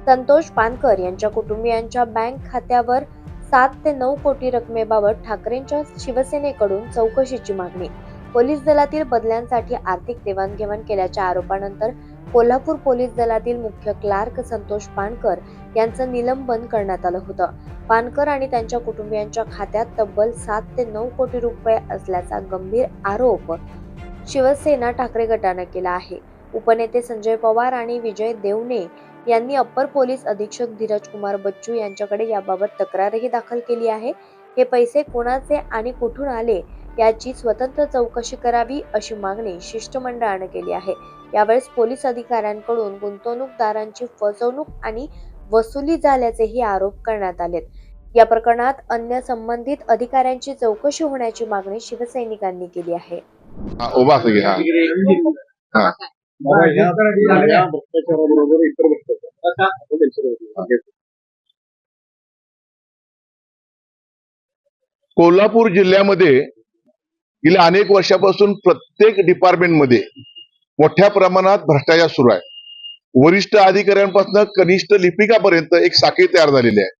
संतोष पानकर यांच्या कुटुंबियांच्या बँक खात्यावर 7 ते 9 कोटी रकमेबाबत ठाकरेंच्या शिवसेनेकडून चौकशीची मागणी. पोलीस दलातील बदल्यांसाठी आर्थिक देवाणघेवाण केल्याच्या आरोपानंतर कोल्हापूर पोलीस दलातील मुख्य क्लार्क संतोष पानकर यांचं निलंबन करण्यात आलं होतं. पानकर आणि त्यांच्या कुटुंबियांच्या खात्यात तब्बल 7 ते 9 कोटी रुपये असल्याचा गंभीर आरोप शिवसेना ठाकरे गटानं केला आहे. उपनेते संजय पवार आणि विजय देवणे यांनी अप्पर पोलीस अधीक्षक धीरज कुमार बच्चू यांच्याकडे याबाबत तक्रारही दाखल केली आहे. हे पैसे कोणाचे आणि कुठून आले याची स्वतंत्र चौकशी करावी अशी मागणी शिष्टमंडळानं केली आहे. यावेळेस पोलीस अधिकाऱ्यांकडून गुंतवणूकदारांची फसवणूक आणि वसुली झाल्याचेही आरोप करण्यात आलेत. या प्रकरणात अन्य संबंधित अधिकाऱ्यांची चौकशी होण्याची मागणी शिवसैनिकांनी केली आहे. कोल्हापूर जिल्ह्यामध्ये गेल्या अनेक वर्षापासून प्रत्येक डिपार्टमेंटमध्ये मोठ्या प्रमाणात भ्रष्टाचार सुरू आहे. वरिष्ठ अधिकाऱ्यांपासून कनिष्ठ लिपिकापर्यंत एक साखळी तयार झालेली आहे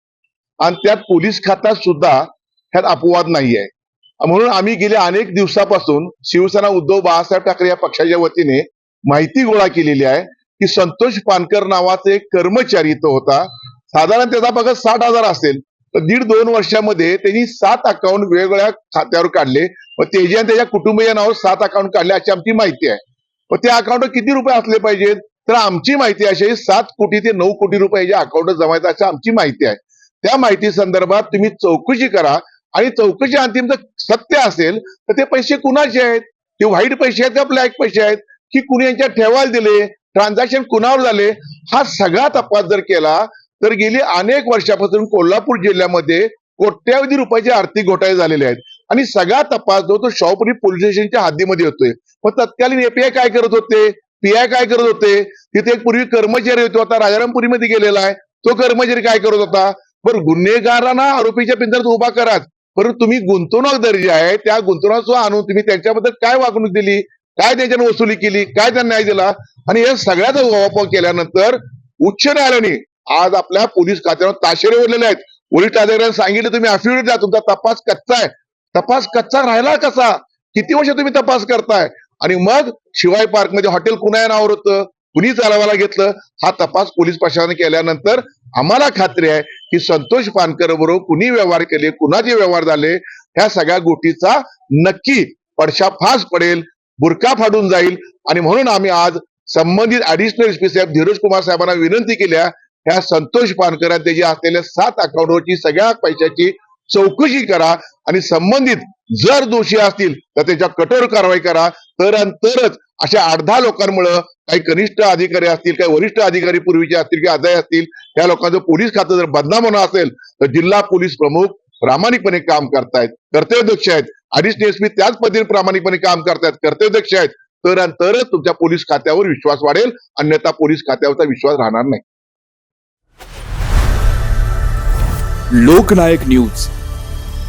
आणि त्यात पोलीस खात्यात सुद्धा ह्यात अपवाद नाही आहे. म्हणून आम्ही गेल्या अनेक दिवसापासून शिवसेना उद्धव बाळासाहेब ठाकरे या पक्षाच्या वतीने माहिती गोळा केलेली आहे की संतोष पानकर नावाचा एक कर्मचारी तो होता. साधारण त्याचा पगार 60,000 असेल तर 1.5-2 वर्षामध्ये त्यांनी 7 अकाउंट वेगवेगळ्या खात्यावर काढले व त्याच्या त्याच्या कुटुंबीय नावावर 7 अकाउंट काढले अशी आमची माहिती आहे. व त्या अकाउंटवर किती रुपये असले पाहिजेत तर आमची माहिती अशी 7 कोटी ते 9 कोटी रुपये या अकाउंटवर जमायचं अशी आमची माहिती आहे. त्या माहिती संदर्भात तुम्ही चौकशी करा आणि चौकशी अंतिम जर सत्य असेल तर ते पैसे कुणाचे आहेत, ते व्हाईट पैसे आहेत का ब्लॅक पैसे आहेत की कुणी यांच्या ठेवायला दिले, ट्रान्झॅक्शन कुणावर झाले, हा सगळा तपास जर केला तर गेली अनेक वर्षापासून कोल्हापूर जिल्ह्यामध्ये कोट्यावधी रुपयाचे आर्थिक घोटाळे झालेले आहेत आणि सगळा तपास जो तो शाहूपुरी पोलीस स्टेशनच्या हद्दीमध्ये होतोय. मग तत्कालीन एपीआय काय करत होते, पीआय काय करत होते, तिथे एक पूर्वी कर्मचारी होतो, आता राजारामपुरीमध्ये गेलेला आहे, तो कर्मचारी काय करत होता. बरं, गुन्हेगारांना आरोपीच्या पिंजऱ्यात उभा करा, परंतु तुम्ही गुंतवणूकदार जे आहे त्या गुंतवणूक आणून तुम्ही त्यांच्याबद्दल काय वागणूक दिली, काय त्यांच्याने वसुली केली, काय त्यांना न्याय दिला आणि या सगळ्याचा वापर केल्यानंतर उच्च न्यायालयाने आज आपल्या पोलीस खात्यावर ताशेरे ओढलेले आहेत. वरिष्ठ अधिकाऱ्यांनी सांगितलं तुम्ही अफिडेव्हिट द्या, तुमचा तपास कच्चा आहे. तपास कच्चा राहिला कसा, किती वर्ष तुम्ही तपास करताय आणि मग शिवाय पार्क मध्ये हॉटेल कुणा नावावर होतं, कुणी चालवायला घेतलं, हा तपास पोलीस प्रशासनाने केल्यानंतर आम्हाला खात्री आहे की संतोष पानकर बरोबर कुणी व्यवहार केले, कुणाचे व्यवहार झाले, ह्या सगळ्या गोष्टीचा नक्की पर्दाफाश पडेल, बुरका फाडून जाईल. आणि म्हणून आम्ही आज संबंधित ऍडिशनल एसपी साहेब धीरज कुमार साहेबांना विनंती केल्या ह्या संतोष पानकर त्याची असलेल्या 7 अकाउंटवरची सगळ्या पैशाची चौकशी करा आणि संबंधित जर दोषी असतील तर त्याच्या कठोर कारवाई करा. तरच अशा 8-10 लोकांमुळे काही कनिष्ठ अधिकारी असतील, काही वरिष्ठ अधिकारी पूर्वीचे असतील किंवा आजही असतील, या लोकांचं पोलीस खातं जर बदनाम होणं असेल तर जिल्हा पोलीस प्रमुख प्रामाणिकपणे काम करतायत, कर्तव्यदक्ष आहेत. ऍडिशनल एसपी त्याच पद्धतीने प्रामाणिकपणे काम करतायत, कर्तव्यदक्ष आहेत. तरच तुमच्या पोलीस खात्यावर विश्वास वाढेल, अन्यथा पोलीस खात्यावरचा विश्वास राहणार नाही. लोकनायक न्यूज